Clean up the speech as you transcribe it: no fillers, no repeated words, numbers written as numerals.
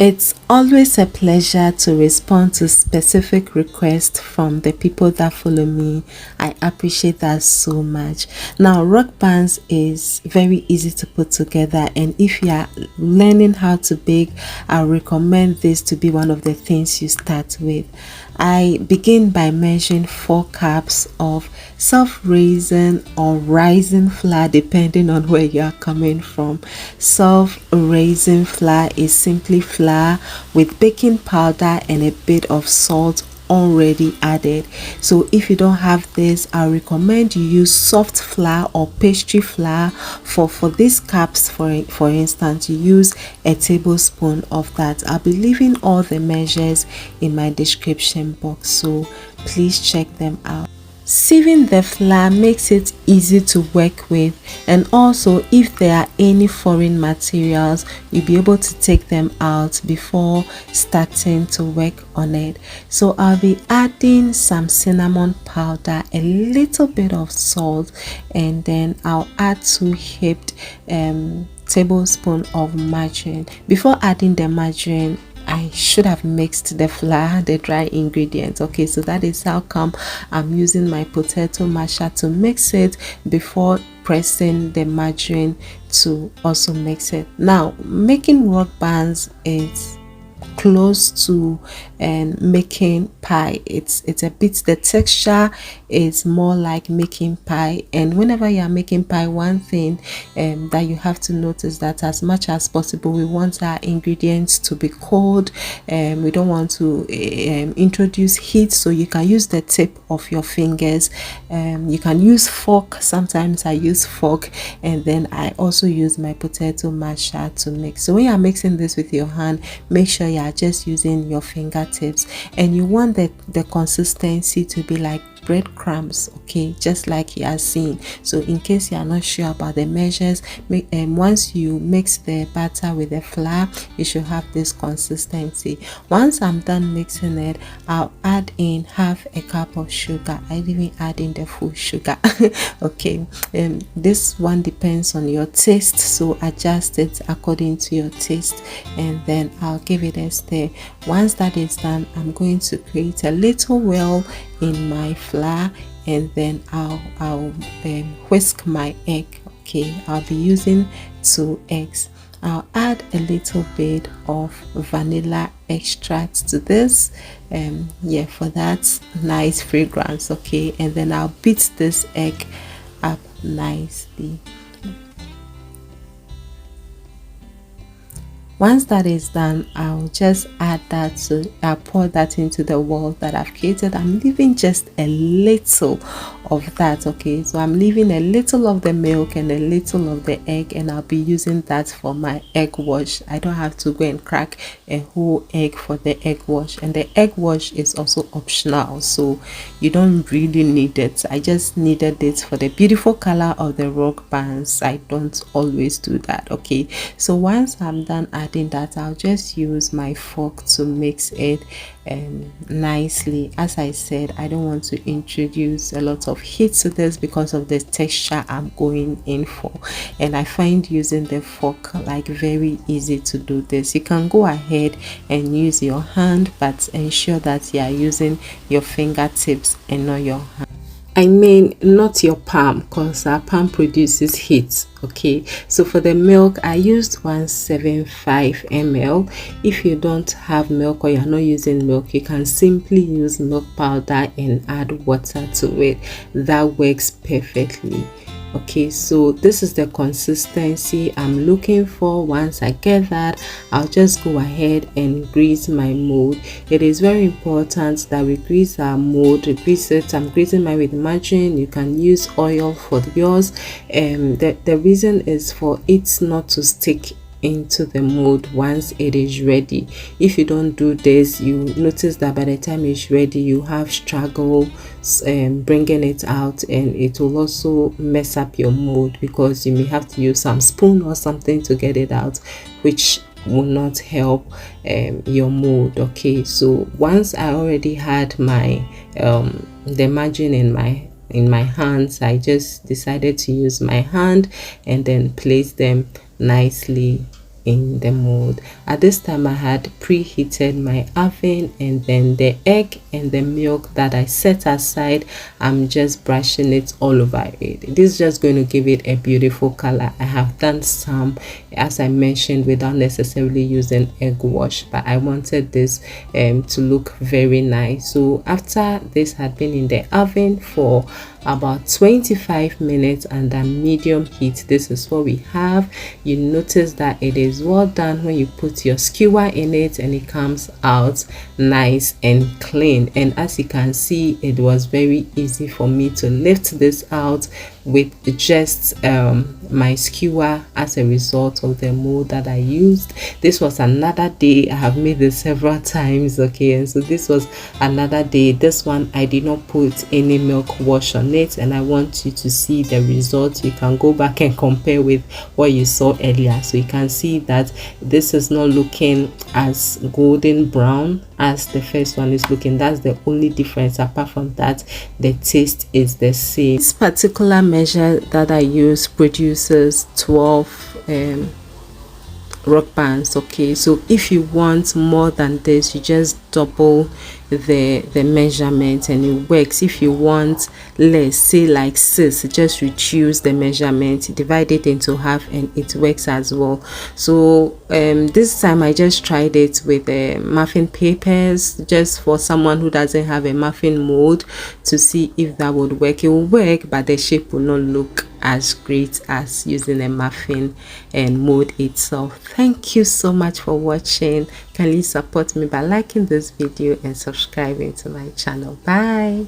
It's always a pleasure to respond to specific requests from the people that follow me. I appreciate that so much. Now, rock bands is very easy to put together, and if you are learning how to bake, I recommend this to be one of the things you start with. I begin by measuring 4 cups of self-raising or rising flour depending on where you are coming from. Self-raising flour is simply flour with baking powder and a bit of salt already added. So if you don't have this, I recommend you use soft flour or pastry flour. For these cups, for instance, you use a tablespoon of that. I'll be leaving all the measures in my description box, so please check them out. Sieving the flour makes it easy to work with, and also if there are any foreign materials, you'll be able to take them out before starting to work on it. So I'll be adding some cinnamon powder, a little bit of salt, and then I'll add 2 heaped tablespoons of margarine. Before adding the margarine, I should have mixed the flour, the dry ingredients. Okay, so that is how come I'm using my potato masher to mix it before pressing the margarine to also mix it. Now, making rock buns is close to making pie. It's a bit, the texture is more like making pie, and whenever you are making pie, one thing that you have to notice that as much as possible we want our ingredients to be cold. We don't want to introduce heat, so you can use the tip of your fingers. You can use fork. Sometimes I use fork, and then I also use my potato masher to mix. So when you are mixing this with your hand, make sure you are just using your fingertips, and you want the consistency to be like breadcrumbs, okay, just like you are seeing. So in case you are not sure about the measures, once you mix the batter with the flour, you should have this consistency. Once I'm done mixing it, I'll add in half a cup of sugar. I even add in the full sugar. Okay, this one depends on your taste, so adjust it according to your taste, and then I'll give it a stir. Once that is done, I'm going to create a little well in my flour, and then I'll whisk my egg. Okay, I'll be using 2 eggs. I'll add a little bit of vanilla extract to this, for that nice fragrance. Okay, and then I'll beat this egg up nicely. Once that is done, I'll just add that, so I'll pour that into the wall that I've created. I'm leaving just a little of that. Okay, so I'm leaving a little of the milk and a little of the egg, and I'll be using that for my egg wash. I don't have to go and crack a whole egg for the egg wash, and the egg wash is also optional, so you don't really need it. I just needed it for the beautiful color of the rock buns. I don't always do that. Okay, so once I'm done adding that, I'll just use my fork to mix it nicely. As I said, I don't want to introduce a lot of heat to this because of the texture I'm going in for, and I find using the fork like very easy to do this. You can go ahead and use your hand, but ensure that you are using your fingertips and not your hand. I mean, not your palm, because our palm produces heat. Okay, so for the milk, I used 175 ml. If you don't have milk or you're not using milk, you can simply use milk powder and add water to it. That works perfectly. Okay, so this is the consistency I'm looking for. Once I get that, I'll just go ahead and grease my mold. It is very important that we grease our mold. Grease it. I'm greasing mine with margarine. You can use oil for yours. The reason is for it not to stick into the mold once it is ready. If you don't do this, you notice that by the time it's ready, you have struggle bringing it out, and it will also mess up your mold because you may have to use some spoon or something to get it out, which will not help your mold. Okay, so once I already had my the margin in my hands, I just decided to use my hand and then place them nicely in the mold. At this time I had preheated my oven, and then the egg and the milk that I set aside, I'm just brushing it all over it. This is just going to give it a beautiful color. I have done some, as I mentioned, without necessarily using egg wash, but I wanted this to look very nice. So after this had been in the oven for about 25 minutes under medium heat, this is what we have. You notice that it is well done when you put your skewer in it, and it comes out nice and clean. And as you can see, it was very easy for me to lift this out with just my skewer as a result of the mold that I used. This was another day. I have made this several times, okay, and so this was another day. This one I did not put any milk wash on it, and I want you to see the result. You can go back and compare with what you saw earlier, so you can see that this is not looking as golden brown as the first one is looking. That's the only difference. Apart from that, the taste is the same. This particular measure that I use produces 12 rock bands, okay. So if you want more than this, you just double the measurement and it works. If you want less, say like 6, just reduce the measurement, divide it into half, and it works as well. So this time I just tried it with muffin papers, just for someone who doesn't have a muffin mold, to see if that would work. It will work, but the shape will not look as great as using a muffin and mold itself. Thank you so much for watching. Can you support me by liking this video and subscribing to my channel? Bye.